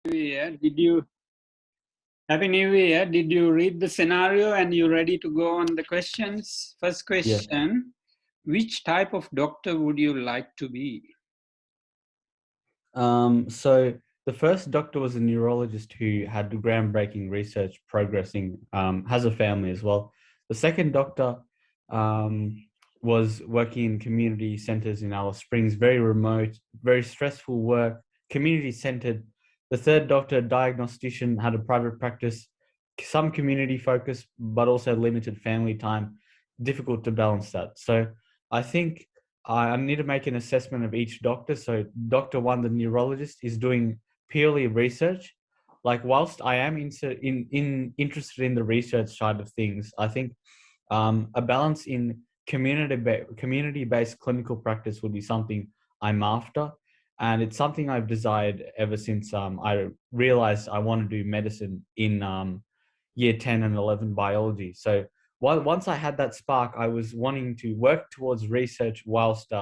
New Year. Happy New Year. Did you read the scenario and you ready to go on the questions? First Yes. question, which type of doctor would you like to be? So the first doctor was a neurologist who had groundbreaking research progressing, has a family as well. The second doctor um, was working in community centers in Alice Springs, very remote, very stressful work, community centered. The third doctor, a diagnostician, had a private practice, some community focus, but also limited family time. Difficult to balance that. So I think I need to make an assessment of each doctor. So Doctor One, the neurologist, is doing purely research. Like whilst I am interested in the research side of things, I think a balance in community based clinical practice would be something I'm after, and it's something I've desired ever since I realized I want to do medicine in year 10 and 11 biology. So once I had that spark, I was wanting to work towards research whilst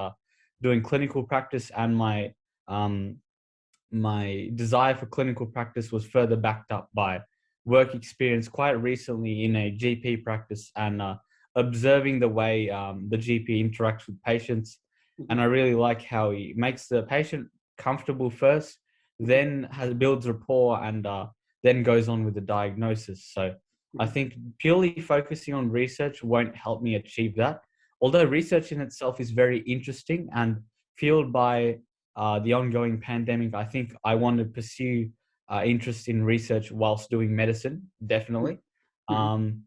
doing clinical practice, and um, my desire for clinical practice was further backed up by work experience quite recently in a GP practice and observing the way the GP interacts with patients. And I really like how he makes the patient comfortable first, then builds rapport, and then goes on with the diagnosis. So I think purely focusing on research won't help me achieve that. Although research in itself is very interesting and fueled by the ongoing pandemic, I think I want to pursue interest in research whilst doing medicine, definitely. Mhm. Um,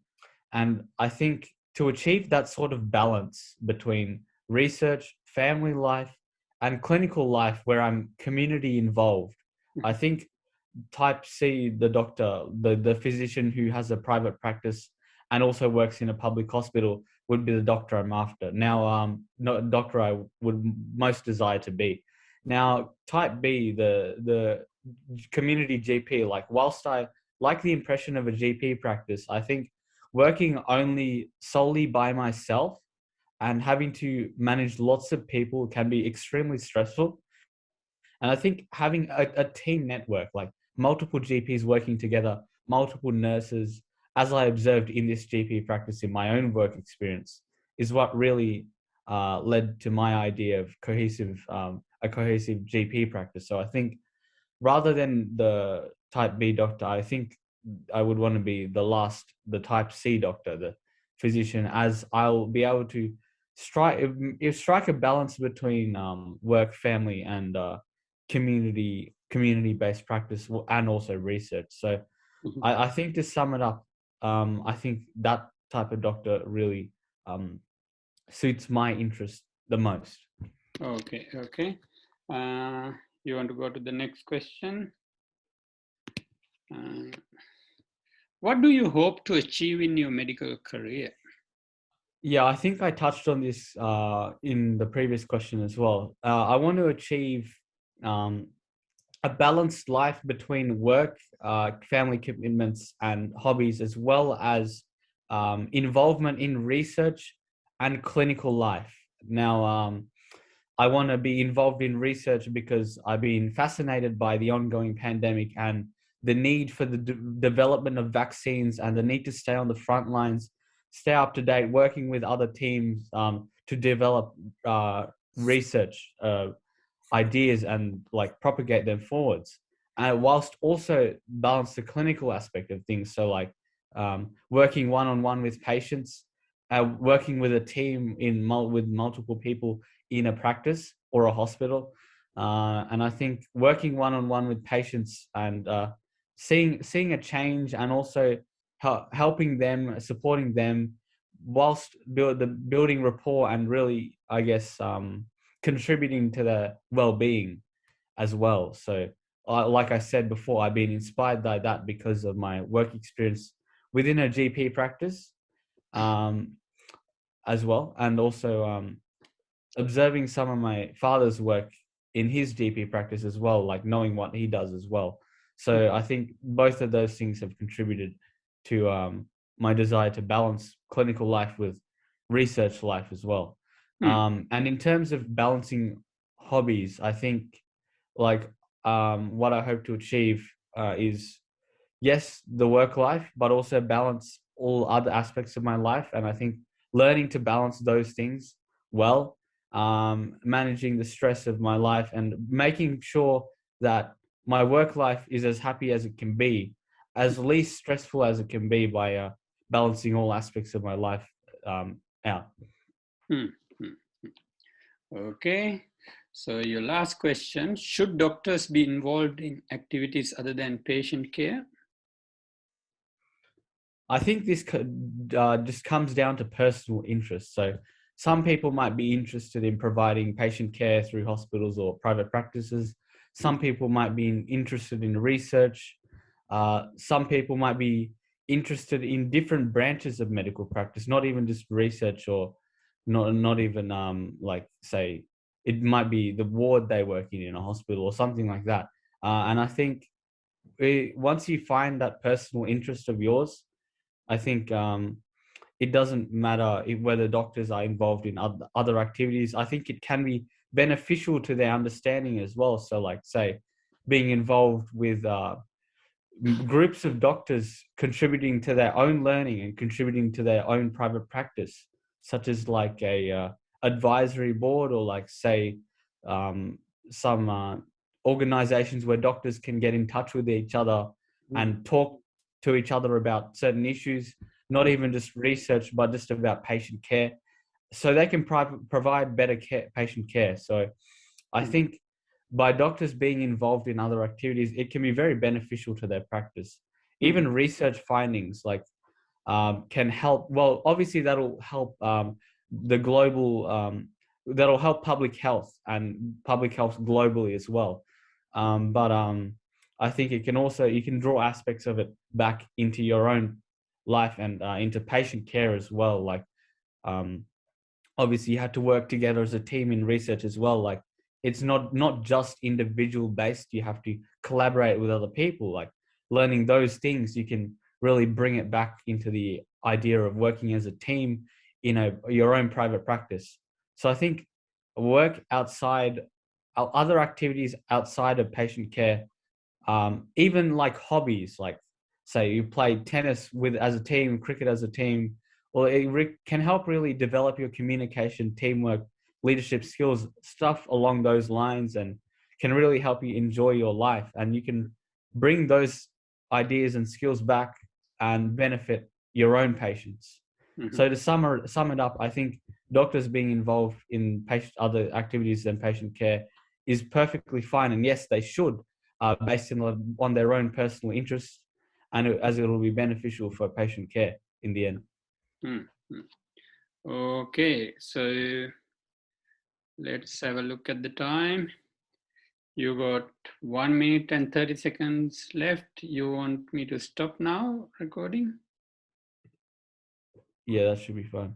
and I think to achieve that sort of balance between research, family life, and clinical life where I'm community involved, I think type C, the doctor, the physician who has a private practice and also works in a public hospital would be the doctor I'm after. Now, not doctor I would most desire to be. Now, type B, the community GP, like whilst I like the impression of a GP practice, I think working only solely by myself and having to manage lots of people can be extremely stressful. And I think having a team network, like multiple GPs working together, multiple nurses, as I observed in this GP practice in my own work experience, is what really led to my idea of a cohesive GP practice. So I think rather than the type B doctor, I think I would want to be the type C doctor, the physician, as I'll be able to strike a balance between work, family, and community based practice and also research. So Mhm. I think to sum it up, I think that type of doctor really um, suits my interest the most. Okay. Uh, you want to go to the next question? Uh, what do you hope to achieve in your medical career? Yeah, I think I touched on this in the previous question as well. I want to achieve um, a balanced life between work, family commitments, and hobbies, as well as involvement in research and clinical life. Now, I want to be involved in research because I've been fascinated by the ongoing pandemic and the need for the development of vaccines and the need to stay on the front lines, stay up to date, working with other teams to develop research ideas and like propagate them forwards, whilst also balance the clinical aspect of things. So like working one on one with patients, working with a team with multiple people in a practice or a hospital, and I think working one on one with patients and seeing a change and also helping them, supporting them, whilst building rapport and really, I guess, contributing to their well-being as well. So, like I said before, I've been inspired by that because of my work experience within a GP practice, um, as well, and also observing some of my father's work in his GP practice as well, like knowing what he does as well. So I think both of those things have contributed to my desire to balance clinical life with research life as well. Hmm. And in terms of balancing hobbies, I think like what I hope to achieve. is, yes, the work life, but also balance all other aspects of my life. And I think learning to balance those things well, managing the stress of my life and making sure that my work life is as happy as it can be, as least stressful as it can be, by balancing all aspects of my life out. Hmm. Hmm. Okay. So your last question, should doctors be involved in activities other than patient care? I think this just comes down to personal interest. So some people might be interested in providing patient care through hospitals or private practices. Some people might be interested in research. Some people might be interested in different branches of medical practice, not even just research, or not even like, say, it might be the ward they work in a hospital or something like that. And I think once you find that personal interest of yours, I think it doesn't matter whether doctors are involved in other activities. I think it can be beneficial to their understanding as well. So, like, say, being involved with groups of doctors contributing to their own learning and contributing to their own private practice, such as like a advisory board, or like, say, um, some organizations where doctors can get in touch with each other and talk to each other about certain issues, not even just research, but just about patient care, so they can provide better patient care. So I think by doctors being involved in other activities, it can be very beneficial to their practice. Even research findings like can help. Well, obviously that'll help the global. That'll help public health and public health globally as well. But I think it can also, you can draw aspects of it back into your own life and into patient care as well. Like um, obviously you had to work together as a team in research as well. Like it's not just individual based, you have to collaborate with other people. Like learning those things, you can really bring it back into the idea of working as a team in your own private practice. So I think work outside, other activities outside of patient care, even like hobbies, like say you play tennis with as a team, cricket as a team, well, can help really develop your communication, teamwork, leadership skills, stuff along those lines, and can really help you enjoy your life. And you can bring those ideas and skills back and benefit your own patients. Mhm. So to sum it up, I think doctors being involved in other activities than patient care is perfectly fine, and yes, they should, based on their own personal interests, and as it will be beneficial for patient care in the end. Hmm. Hmm. Okay, so let's have a look at the time. You got 1 minute and 30 seconds left. You want me to stop now recording? Yeah, that should be fine.